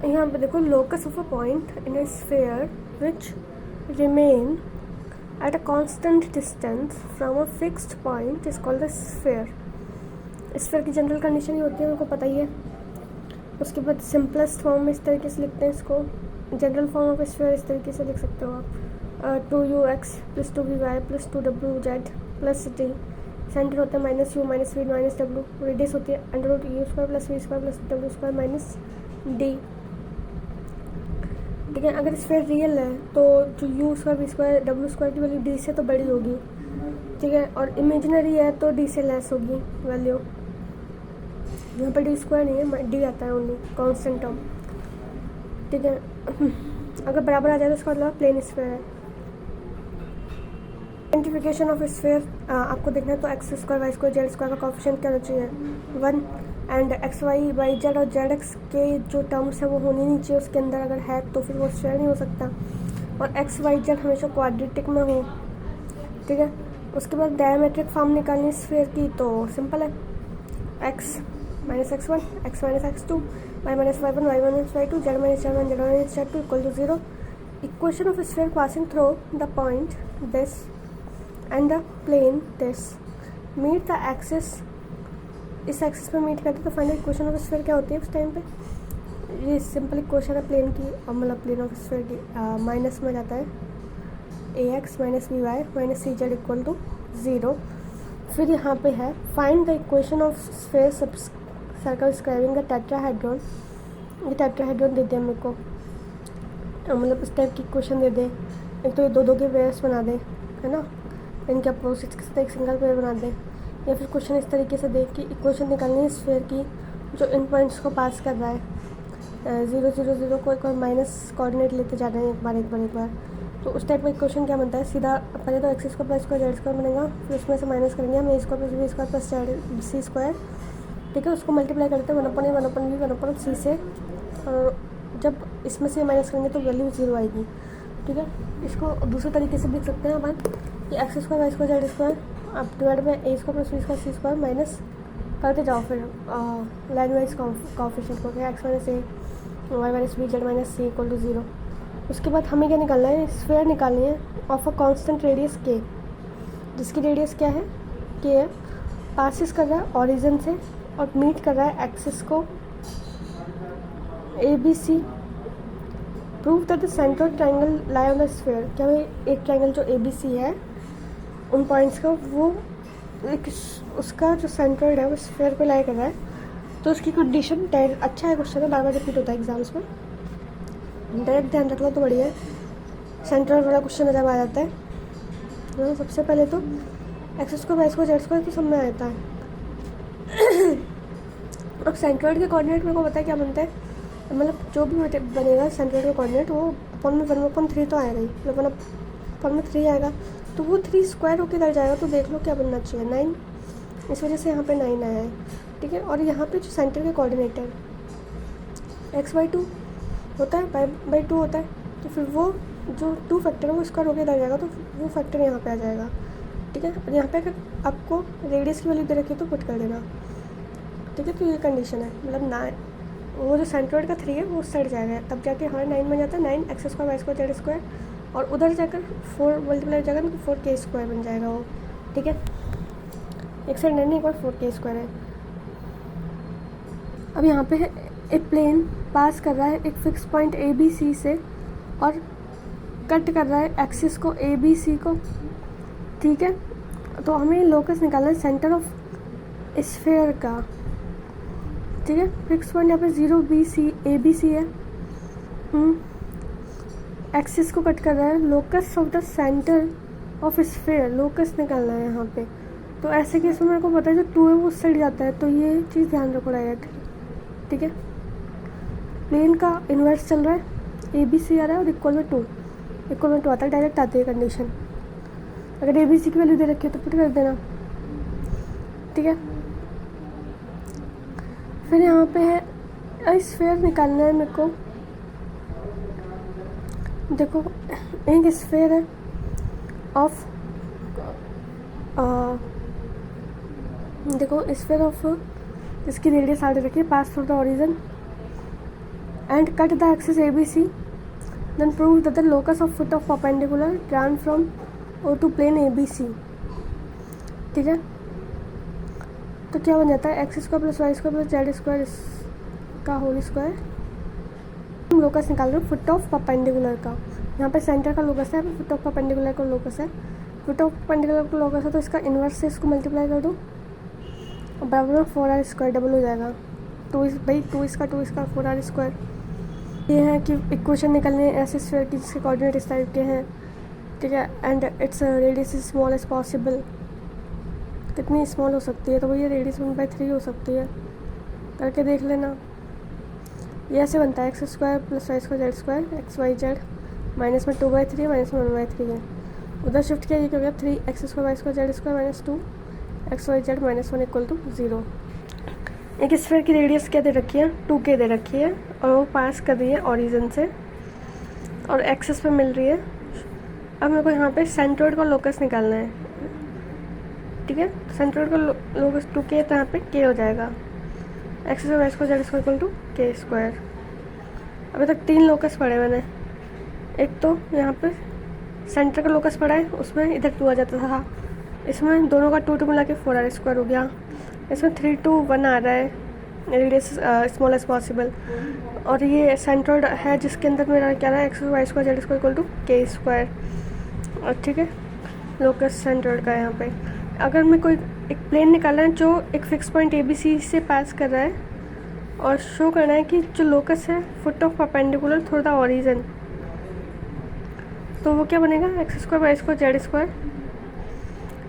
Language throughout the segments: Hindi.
यहाँ पे देखो, locus of a point in a sphere which remain at a constant distance from a fixed point is called the sphere. Sphere की जनरल कंडीशन ही होती है, उनको पता ही है। उसके बाद सिंपलेस्ट फॉर्म में इस तरीके से लिखते हैं इसको। जनरल फॉर्म ऑफ स्फीयर इस तरीके से लिख सकते हो आप, 2u(x) + 2vy + 2wz + t। Centre होता है -u -v -w। रेडियस होती है √u² + v² + w² - d। ठीक है, अगर स्फीयर रियल है तो जो u² v² w² की वैल्यू d से तो बड़ी होगी। ठीक है, और इमेजिनरी है तो d से लेस होगी वैल्यू। यहाँ पर d² नहीं है, d आता है ओनली कांस्टेंट टर्म। ठीक है, अगर बराबर आ जाए तो उसका मतलब प्लेन स्फीयर है। आइडेंटिफिकेशन ऑफ स्फीयर आपको देखना है तो x² y² z² का कोएफिशिएंट क्या होना चाहिए, 1। एंड xy yz और zx के जो टर्म्स है वो होनी नहीं चाहिए उसके अंदर, अगर है तो फिर वो स्फीयर नहीं हो सकता। और x y z हमेशा क्वाड्रेटिक में हो। ठीक है, उसके बाद डायमेट्रिक फॉर्म निकालनी स्फीयर की तो सिंपल है, x - x1 x - x2 y - y1 y - y2 z - z1 z - z2 = 0। Equation of sphere passing through the point this and the plane this meet the axis. इस एक्सिस पे मीट करते तो फाइनल इक्वेशन ऑफ स्फीयर क्या होती है उस टाइम पे। ये सिंपल इक्वेशन है प्लेन की, मतलब प्लेन ऑफ स्फीयर की। माइनस में जाता है ax - vy - cz = 0। फिर यहाँ पे है find the equation of sphere circle scribing the tetrahedron. ये टेट्राहेड्रॉन दे दे मेरे को, मतलब इस टाइप की इक्वेशन दे दे। एक तो ये दो के पेयर्स बना दे, है ना, इनके अपोजिट्स के साथ एक सिंगल पेयर बना दे। या फिर क्वेश्चन इस तरीके से दे कि इक्वेशन निकालनी है स्फीयर की जो इन पॉइंट्स को पास कर रहा है। 0 0 0 को एक बार माइनस कोऑर्डिनेट लेते जा रहे हैं एक बार। तो उस टाइप का इक्वेशन क्या बनता है, सीधा पहले तो x² + z² बनेगा, फिर उसमें से माइनस करेंगे हम a² + b² + c²। ठीक है, उसको मल्टीप्लाई करते हैं 1/a 1/b 1/c से, और जब इसमें से माइनस करेंगे तो वैल्यू 0 आएगी। ठीक है, इसको दूसरे तरीके से लिख सकते हैं अपन कि x² y² z² अब divide by a² + b² c² minus करते जाओ फिर लाइन वाइज कोएफिशिएंट को, x - a y - b z - c = 0। उसके बाद हमें क्या निकालना है, स्फीयर निकालनी है of a constant radius k, जिसकी रेडियस क्या है, k है। पासिस कर रहा है ओरिजिन से और मीट कर रहा है एक्सिस को ABC। Prove that the centre triangle lie on the sphere. क्या भाई एक ट्रायंगल जो ABC है उन पॉइंट्स का, वो एक उसका जो सेंटर है वो स्फीयर पे लाई कर रहा है। तो उसकी कंडीशन अच्छा है, क्वेश्चन है, बार बार रिपीट होता है एग्जाम्स में, डायरेक्ट ध्यान रख लो तो बढ़िया है। सेंटर वाला क्वेश्चन जब आ जाता है तो सबसे पहले तो x² y² z² तो सब में आता है। अब सेंट्रोइड के कोऑर्डिनेट मेरे को पता है क्या बनता है, मतलब जो भी बनेगा सेंट्रोइड का कोऑर्डिनेट वो अपन में 1/3 तो आएगा ही, मतलब अपन में 3 आएगा, तो वो 3² होकर इधर जाएगा, तो देख लो क्या बनना चाहिए, 9। इस वजह से यहाँ पे 9 आया है। ठीक है, और यहाँ पे जो सेंटर के कोऑर्डिनेट है x/2 होता है, y/2 होता है, तो फिर वो जो 2 फैक्टर है वो स्क्वायर होकर इधर जाएगा, तो वो फैक्टर यहाँ पे आ जाएगा। ठीक है, और यहाँ पे अगर आपको रेडियस की वैल्यू दे रखी है तो पुट कर देना। ठीक है, तो ये कंडीशन है, मतलब 9, वो जो सेंट्रोइड का 3 है वो उस साइड जाएगा, तब जाके हमारा 9 बन जाता है। 9 x² y² z² और उधर जाकर 4 मल्टीप्लाई हो जाएगा तो 4k² बन जाएगा वो। ठीक है, एक साइड 9 एक और 4k² है। अब यहाँ पे है एक प्लेन पास कर रहा है एक फिक्स पॉइंट ABC से और कट कर रहा है एक्सिस को ABC को। ठीक है, तो हमें लोकस निकालना है सेंटर ऑफ स्फीयर का। ठीक है, फिक्स पॉइंट यहाँ पे 0BC ABC है, एक्सिस को कट कर रहा है। Locus of the centre of sphere, locus निकालना है यहाँ पे। तो ऐसे केस में मेरे को पता है जो 2 है वो उस साइड जाता है, तो ये चीज़ ध्यान रखो डायरेक्ट। ठीक है, प्लेन का इन्वर्स चल रहा है, ABC आ रहा है और इक्वल टू आता है, डायरेक्ट आती है कंडीशन। अगर ABC की वैल्यू दे रखी है तो पुट कर देना। ठीक है, फिर यहाँ पे है स्फीयर निकालना है मेरे को। देखो एक स्फीयर है ऑफ देखो स्फीयर ऑफ, इसकी रेडियस आगे रखिए, pass through the origin and cut the axis ABC, then prove that the locus of foot of perpendicular drawn from O to plane ABC। ठीक है, तो क्या बन जाता है x square plus y square plus z square का होल स्क्वायर। हम लोकस निकाल रहे हैं फुट ऑफ परपेंडिकुलर का। यहाँ पे सेंटर का लोकस है, फुट ऑफ परपेंडिकुलर का लोकस है। फुट ऑफ परपेंडिकुलर का लोकस है तो इसका इन्वर्स से इसको मल्टीप्लाई कर दो और बराबर में 4r स्क्वायर डबल हो जाएगा। 2 इसका 4r स्क्वायर। ये है कि इक्वेशन निकलने ऐसे स्फीयर की जिसके कोऑर्डिनेट इस टाइप के हैं, ठीक है, and it's radius is small as possible. कितनी स्मॉल हो सकती है, तो वो ये रेडियस 1/3 हो सकती है, करके देख लेना। ये ऐसे बनता है x square plus y square Z square x y z minus में 2/3 माइनस में 1/3 है। उधर शिफ्ट किया, ये क्या हो गया 3x square Y square Z square minus 2x y z minus 1 equal to 0। एक स्फीयर की रेडियस क्या दे रखी है 2k दे रखी है और वो पास कर रही है ओरिजिन से और एक्सिस पे मिल रही है। अब मेरे को यहाँ पे सेंट्रोइड का लोकस निकालना है, ठीक है। सेंट्रोइड का लोकस 2k, तो यहाँ पे k हो जाएगा x square Y square Z square equal to k square. अभी तक 3 लोकस पढ़े मैंने। एक तो यहाँ पे सेंटर का लोकस पड़ा है, उसमें इधर 2 आ जाता था, इसमें दोनों का 2 मिला के 4r स्क्वायर हो गया। इसमें 3 to 1 आ रहा है, रेडियस स्मॉल एज पॉसिबल। और ये सेंट्रोइड है जिसके अंदर मेरा क्या रहा है x y square Z square equal to k square, और ठीक है लोकस सेंट्रोइड का। यहाँ पे अगर मैं कोई एक प्लेन निकालना है जो एक फिक्स पॉइंट ABC से पास कर रहा है और शो करना है कि जो लोकस है foot of perpendicular through the origin, तो वो क्या बनेगा x square Y square Z square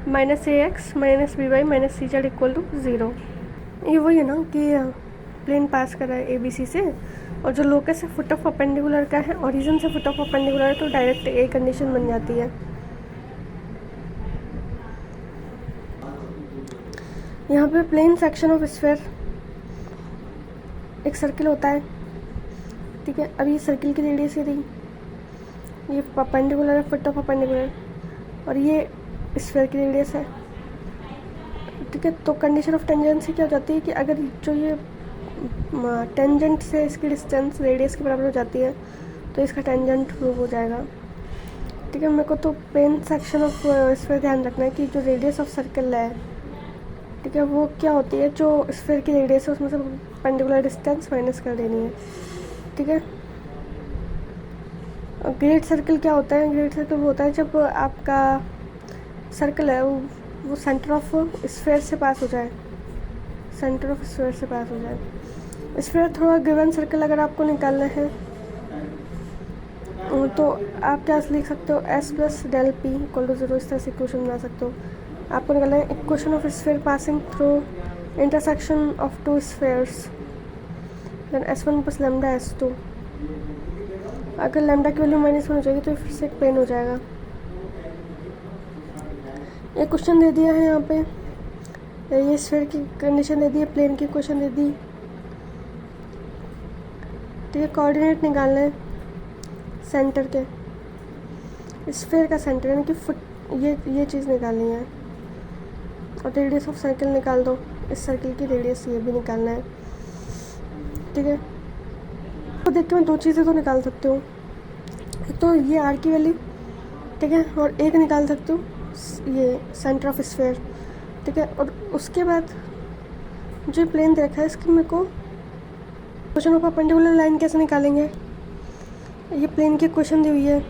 minus AX minus BY minus CZ equal to 0। ये वही है ना कि प्लेन पास कर रहा है ABC से और जो लोकस है फुट ऑफ परपेंडिकुलर का है, ओरिजिन से फुट ऑफ परपेंडिकुलर है, तो डायरेक्ट A कंडीशन बन जाती है। यहाँ पे प्लेन सेक्शन ऑफ स्फीयर एक सर्किल होता है, ठीक है। अब ये सर्किल की रेडियस ये रही, ये परपेंडिकुलर है फुट ऑफ परपेंडिकुलर, और ये स्फीयर की रेडियस है, ठीक है। तो कंडीशन ऑफ टेंजेंसी क्या हो जाती है कि अगर जो ये टेंजेंट से इसकी डिस्टेंस रेडियस के बराबर हो जाती है तो इसका टेंजेंट प्रूव हो जाएगा, ठीक है। मेरे को तो प्लेन सेक्शन ऑफ स्फीयर ध्यान रखना है कि जो रेडियस ऑफ सर्कल है, ठीक है, वो क्या होती है जो स्फीयर की रेडियस है उसमें से परपेंडिकुलर डिस्टेंस माइनस कर देनी है, ठीक है। ग्रेट सर्कल क्या होता है, ग्रेट सर्कल वो होता है जब आपका सर्कल है वो सेंटर ऑफ स्फीयर से पास हो जाए, सेंटर ऑफ स्फीयर से पास हो जाए। स्फीयर थोड़ा गिवन सर्कल अगर आपको निकालना है तो आप क्या लिख सकते हो S plus del P equal to 0, इस तरह से इक्वेशन बना सकते हो। आपको निकालना है equation of sphere passing through intersection of 2 spheres, then S1 plus lambda S2। अगर लैम्डा की वैल्यू -1 हो जाएगी तो फिर से एक प्लेन हो जाएगा। ये क्वेश्चन दे दिया है यहाँ पे, ये स्फीयर की कंडीशन दे दी है, प्लेन की क्वेश्चन दे दी, ठीक है। कोऑर्डिनेट निकालना है सेंटर के, स्फीयर का सेंटर यानी कि फुट, ये चीज़ निकालनी है, और रेडियस ऑफ सर्कल निकाल दो, इस सर्कल की रेडियस ये भी निकालना है, ठीक है। तो देख के मैं 2 चीज़ें तो निकाल सकती हूँ, एक तो ये R की वैल्यू, ठीक है, और एक निकाल सकती हूँ ये सेंटर ऑफ स्फीयर, ठीक है। और उसके बाद जो प्लेन दे रखा है इसकी मेरे को क्वेश्चन ऑफ परपेंडिकुलर लाइन कैसे निकालेंगे, ये प्लेन की क्वेश्चन दी हुई है,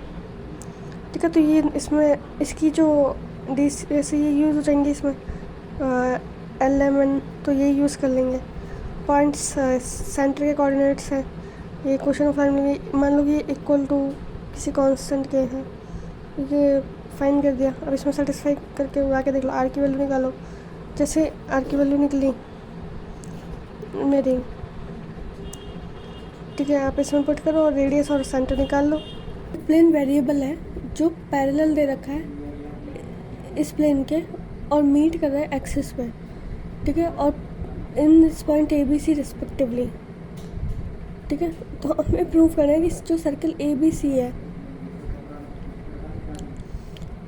ठीक है। तो ये इसमें इसकी जो जैसे ये यूज़ हो जाएंगे इसमें LMN, तो ये यूज़ कर लेंगे। पॉइंट्स सेंटर के कोऑर्डिनेट्स हैं, ये क्वेश्चन ऑफ लाइन मान लो ये इक्वल टू किसी कांस्टेंट के हैं, ये फाइन कर दिया। अब इसमें सेटिस्फाई करके उगा के देख लो, R की वैल्यू निकालो। जैसे R की वैल्यू निकली मेरी, ठीक है, आप इसमें पुट करो और रेडियस और सेंटर निकाल लो। प्लेन वेरिएबल है जो पैरेलल दे रखा है इस प्लेन के और मीट कर रहा है एक्सिस पे, ठीक है, और in this point ABC respectively, ठीक है। तो हमें प्रूव करना है कि जो सर्कल ABC है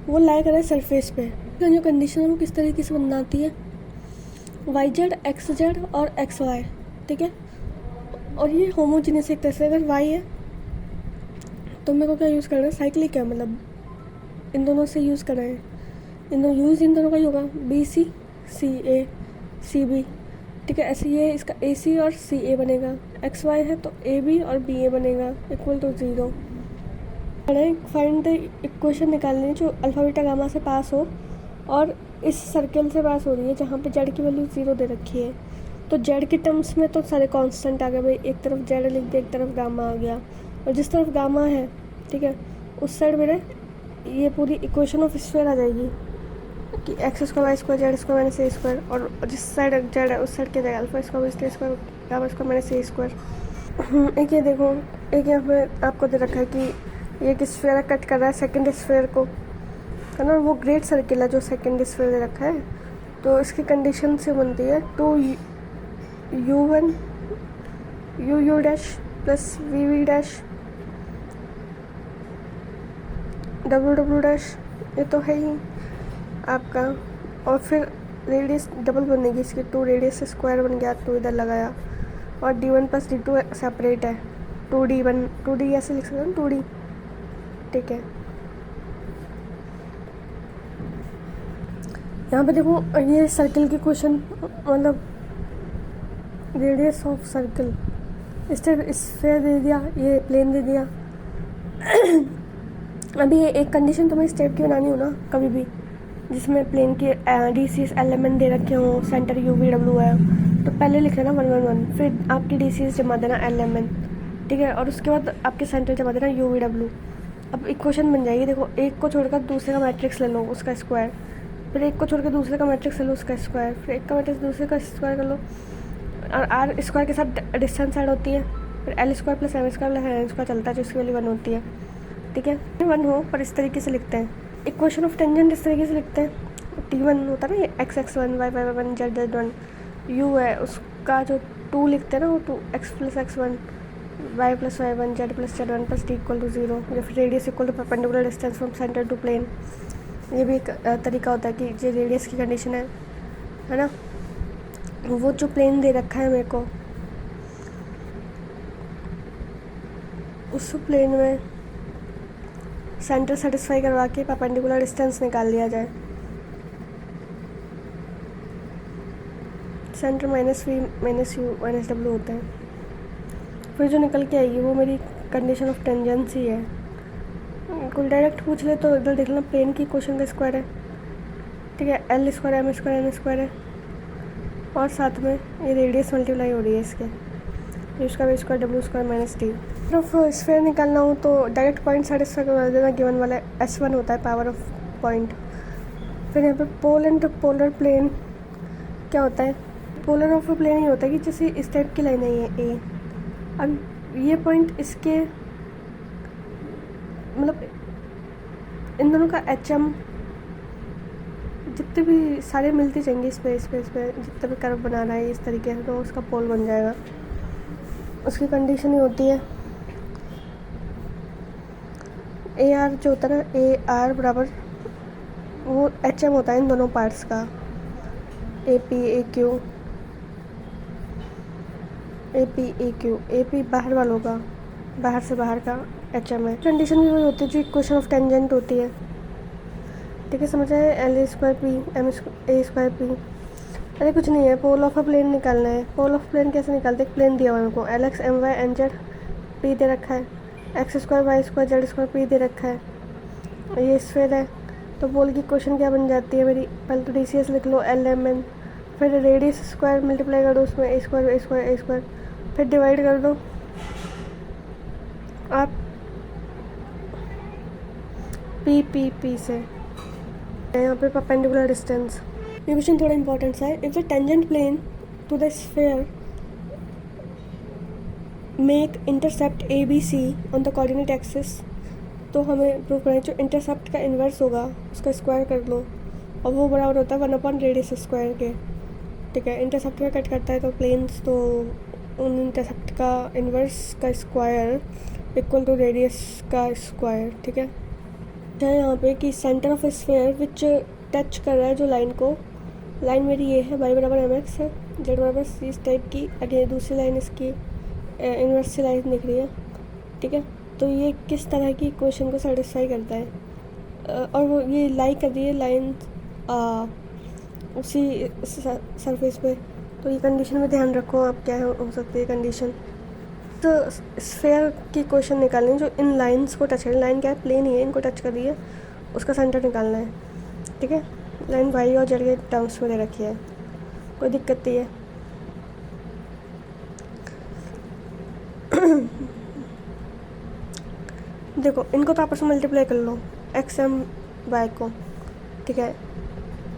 वो लाई कर रहा है सरफेस पे। तो जो कंडीशन है वो किस तरीके से बनाती है, YZ XZ और XY, ठीक है। और ये होमोजीनियस एक तरह से, अगर वाई है तो मेरे को क्या यूज़ करना है, साइक्लिक है, मतलब इन दोनों से यूज़ करना है, इन दोनों का ही होगा, बी सी सी ए सी बी, ठीक है। ऐसे ये इसका ए सी और सी ए बनेगा, एक्स वाई है तो ए बी और बी ए बनेगा equal to 0। Find the equation निकालनी है जो अल्फा बीटा गामा से पास हो और इस सर्कल से पास हो रही है जहाँ पे जेड की वैल्यू 0 दे रखी है। तो जेड के टर्म्स में तो सारे कांस्टेंट आ गए भाई, एक तरफ जेड लिख दिया, एक तरफ गामा आ गया, और जिस तरफ गामा है, ठीक है, उस साइड मेरे ये पूरी इक्वेशन ऑफ स्फीयर आ जाएगी कि X square Y square Z square minus A square, और जिस साइड जेड है उस साइड क्या जाएगा, alpha square beta square gamma square minus A square. एक ये देखो, एक यहाँ पे आपको दे रखा है कि ये एक स्फीयर कट कर रहा है सेकंड स्फीयर को, है ना, वो ग्रेट सर्किल है जो सेकंड स्फीयर दे रखा है। तो इसकी कंडीशन से बनती है 2u1 u dash plus v dash w dash, ये तो है ही आपका, और फिर रेडियस डबल बनेगी इसकी, 2 रेडियस स्क्वायर बन गया, 2 इधर लगाया, और d1 प्लस d2 सेपरेट है, 2d ऐसे लिख सकते हैं 2d, ठीक है। यहाँ पे देखो ये सर्कल की क्वेश्चन, मतलब रेडियस ऑफ सर्कल, स्फीयर दे दिया, ये प्लेन दे दिया। अभी ये एक कंडीशन तुम्हें स्टेप की बनानी हो ना कभी भी, जिसमें प्लेन के डी सी एलिमेंट दे रखे हों, सेंटर यू वी डब्ल्यू है, तो पहले लिख लेना 1 1 1, फिर आपकी डी सी जमा देना एलिमेंट, ठीक है, और उसके बाद आपके सेंटर जमा देना यू वी डब्ल्यू। अब इक्वेशन बन जाएगी, देखो एक को छोड़कर दूसरे का मैट्रिक्स ले लो उसका स्क्वायर, फिर एक को छोड़कर दूसरे का मैट्रिक्स ले लो उसका स्क्वायर, फिर एक का मैट्रिक्स दूसरे का स्क्वायर कर लो, और आर स्क्वायर के साथ डिस्टेंस ऐड होती है, फिर l square plus m square plus n square चलता है जो इसकी वैल्यू 1 होती है, ठीक है। 1 हो पर इस तरीके से लिखते हैं, इक्वेशन ऑफ टेंजेंट इस तरीके से लिखते हैं, T1 होता है ना, ये x1 y1 z1, u है उसका जो 2 लिखते हैं ना, वो 2x plus x1 y plus y1 z plus z1 plus t equal to 0, या फिर radius equal to perpendicular distance from centre to plane. ये भी एक तरीका होता है कि जो रेडियस की कंडीशन है ना, वो जो प्लेन दे रखा है मेरे को, उस प्लेन में सेंटर सेटिस्फाई करवा के परपेंडिकुलर डिस्टेंस निकाल लिया जाए, centre minus v minus u minus डब्ल्यू होता है, फिर जो निकल के आएगी वो मेरी कंडीशन ऑफ टेंजेंसी है। कोई डायरेक्ट पूछ ले तो इधर देख लेना, प्लेन की क्वेश्चन का स्क्वायर है, ठीक है, l square m square n square है, और साथ में ये रेडियस मल्टीप्लाई हो रही है इसके, इसका वी स्क्वायर डब्ल्यू square minus t. Of sphere निकालना हो तो डायरेक्ट पॉइंट सेटिस्फाई करवा देना, गिवन वाला S1 होता है पावर ऑफ पॉइंट। फिर यहाँ पे पोल एंड पोलर प्लेन क्या होता है, पोलर ऑफ प्लेन ही होता है कि जैसे इस टाइप की लाइन है ये ए, अब ये पॉइंट इसके, मतलब इन दोनों का HM जितने भी सारे मिलते जाएंगे इस पे जितना भी कर्व बना रहा है इस तरीके से, तो उसका पोल बन जाएगा। उसकी कंडीशन ही होती है AR जो होता है ना, AR बराबर वो HM होता है इन दोनों पार्ट्स का, AP बाहर वालों का, बाहर से बाहर का HM है। कंडीशन भी वही होती है जो इक्वेशन ऑफ टेंजेंट होती है, ठीक है, समझ आए, L square p m a square p. अरे कुछ नहीं है, पोल ऑफ अ प्लेन निकालना है। पोल ऑफ प्लेन कैसे निकालते हैं, प्लेन दिया हुआ है हमको, LX MY NZ पी दे रखा है, x square Y square Z square P दे रखा है, ये स्फीयर है। तो पोल की क्वेश्चन क्या बन जाती है मेरी, पहले तो DCS लिख लो LMN, फिर रेडियस स्क्वायर मल्टीप्लाई कर दो उसमें ए स्क्वायर, फिर डिवाइड कर दो आप पी से, यहाँ पे परपेंडिकुलर डिस्टेंस। ये क्वेश्चन थोड़ा इंपॉर्टेंट सा है। If the tangent plane to the sphere make intercept ABC on the coordinate axis, तो हमें प्रूव करना है जो इंटरसेप्ट का इन्वर्स होगा उसका स्क्वायर कर लो, और वो बराबर होता है 1 रेडियस स्क्वायर के, ठीक है। इंटरसेप्ट का कट करता है तो प्लेन्स, तो उन इंटरसेप्ट का इन्वर्स का स्क्वायर इक्वल टू रेडियस का स्क्वायर, ठीक है। यहाँ पे कि centre of sphere which touch कर रहा है जो लाइन को, लाइन मेरी ये है, y बराबर mx है, z बराबर c इस टाइप की, आगे दूसरी लाइन इसकी इन्वर्स लाइन दिख रही है, ठीक है। तो ये किस तरह की इक्वेशन को सेटिस्फाई करता है, और वो ये लाई कर रही है लाइन उसी सरफेस पे। तो ये कंडीशन में ध्यान रखो आप, क्या हो सकती है कंडीशन। तो स्फेयर की इक्वेशन निकालनी है जो इन लाइंस को टच करें। लाइन क्या है, प्लेन ही है, इनको टच कर रही है, उसका सेंटर निकालना है, ठीक है। लाइन वाई और जेड के टर्म्स में दे रखी है, कोई दिक्कत नहीं है। देखो इनको तो आपस में मल्टीप्लाई कर लो, एक्स एम वाई को, ठीक है,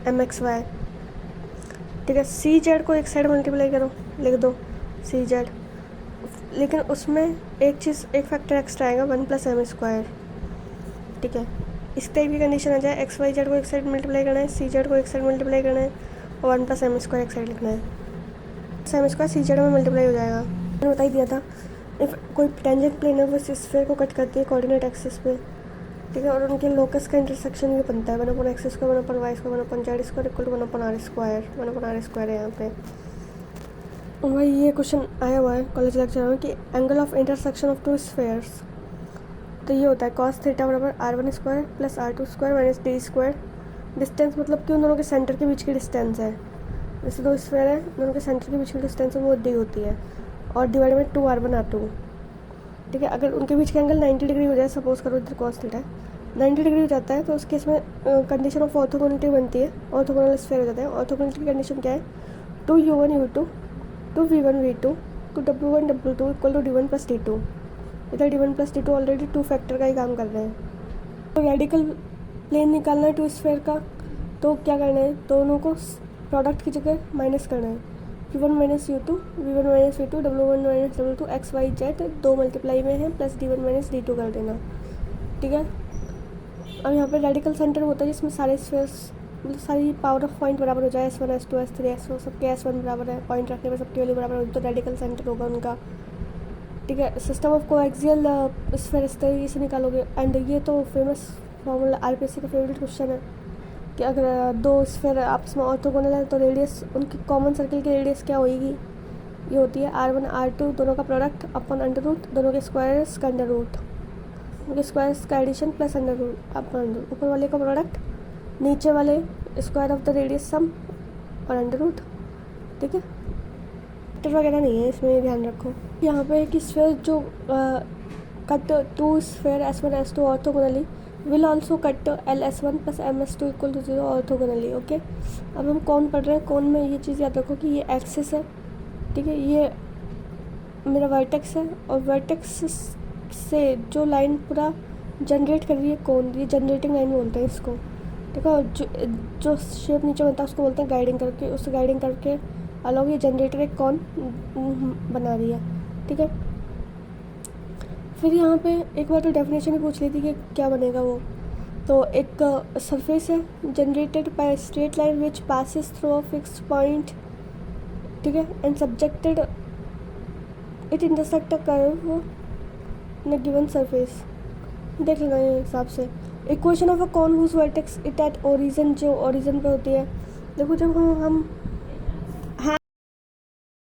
एम एक्स वाई, ठीक है। सी जेड को एक साइड मल्टीप्लाई करो, लिख दो सी जेड, लेकिन उसमें एक चीज़, एक फैक्टर एक्स्ट्रा आएगा, 1 + m², ठीक है। इस टाइप की कंडीशन आ जाए, एक्स वाई जेड को एक साइड मल्टीप्लाई करना है, सी जेड को एक साइड मल्टीप्लाई करना है, और 1 + m² एक साइड लिखना है। m² सी जेड में मल्टीप्लाई हो जाएगा। मैंने बता ही दिया था, इफ कोई टेंजेंट प्लेन है वो स्फीयर को कट करती है कोऑर्डिनेट एक्सिस पे, ठीक है, और उनके लोकस का इंटरसेक्शन ये बनता है 1/x², 1/y², 1/z² = 1/r², 1/r² है यहाँ पे। और भाई ये क्वेश्चन आया हुआ है कॉलेज लेक्चर में कि angle of intersection of 2 spheres, तो ये होता है cos θ = r1² + r2² - d²। Distance मतलब कि उन दोनों के सेंटर के बीच की डिस्टेंस है, जैसे 2 स्फीयर है, दोनों के सेंटर के बीच की डिस्टेंस है वो डी होती है, और डिवाइड में 2r1r2, ठीक है। अगर उनके बीच का एंगल 90 डिग्री हो जाए, सपोज करो इधर cos θ 90 डिग्री हो जाता है, तो उस केस में कंडीशन ऑफ ऑर्थोगोनलिटी बनती है, ऑर्थोगोनल स्फीयर हो जाता है। ऑर्थोगोनलिटी की कंडीशन क्या है, 2u1 u2 2v1 v2 2w1 w2 = d1 + d2। इधर d1 + d2 ऑलरेडी 2 फैक्टर का ही काम कर रहे हैं। तो रेडिकल प्लेन निकालना है 2 स्फीयर का, तो क्या करना है, दोनों को प्रोडक्ट की जगह माइनस करना है, u1 - u2 v1 - v2 w1 - w2 x y z 2 multiply में है, प्लस d1 - d2 कर देना, ठीक है। अब यहाँ पे रेडिकल सेंटर होता है जिसमें सारे स्फीयर्स मतलब सारी पावर ऑफ पॉइंट बराबर हो जाए, S1 S2 S3 S4 सबके S1 बराबर है, पॉइंट रखने पर सबकी वैल्यू बराबर होगी, तो रेडिकल सेंटर होगा उनका, ठीक है। सिस्टम ऑफ कोएक्सियल स्फीयर इस तरीके से निकालोगे। एंड ये तो फेमस फॉर्मूला RPSC का फेवरेट क्वेश्चन है कि अगर 2 स्फीयर आपस में ऑर्थोगोनल है तो रेडियस उनकी कॉमन सर्किल की रेडियस क्या होगी, ये होती है r1 r2 दोनों का प्रोडक्ट अपन √ दोनों के स्क्वायर्स का √ उनके स्क्वायर्स का एडिशन प्लस √ अपन ऊपर वाले का प्रोडक्ट, नीचे वाले स्क्वायर ऑफ द रेडियस सम और √ ठीक है। फैक्टर वगैरह नहीं है इसमें, ध्यान रखो। यहाँ पे कि स्फीयर जो cut 2 sphere S1 S2 orthogonally will also cut LS1 + MS2 = 0 orthogonally, okay. अब हम कौन पढ़ रहे हैं, कौन में ये चीज़ याद रखो कि ये एक्सिस है, ठीक है, ये मेरा वर्टेक्स है, और वर्टेक्स से जो लाइन पूरा जनरेट कर रही है कौन, ये जनरेटिंग लाइन बोलते हैं इसको, ठीक है। और जो शेप नीचे बनता है उसको बोलते हैं गाइडिंग करके, उस गाइडिंग करके अलग ये जनरेटर एक कौन बना रही है, ठीक है। फिर यहाँ पे एक बार तो डेफिनेशन ही पूछ ली थी कि क्या बनेगा वो, तो एक सरफेस है generated by straight line which passes through a fixed point, ठीक है, and subjected it intersect a curve in a given surface. देख लेना ये हिसाब से। Equation of a cone whose vertex it at origin, जो ओरिजिन पे होती है। देखो जब हम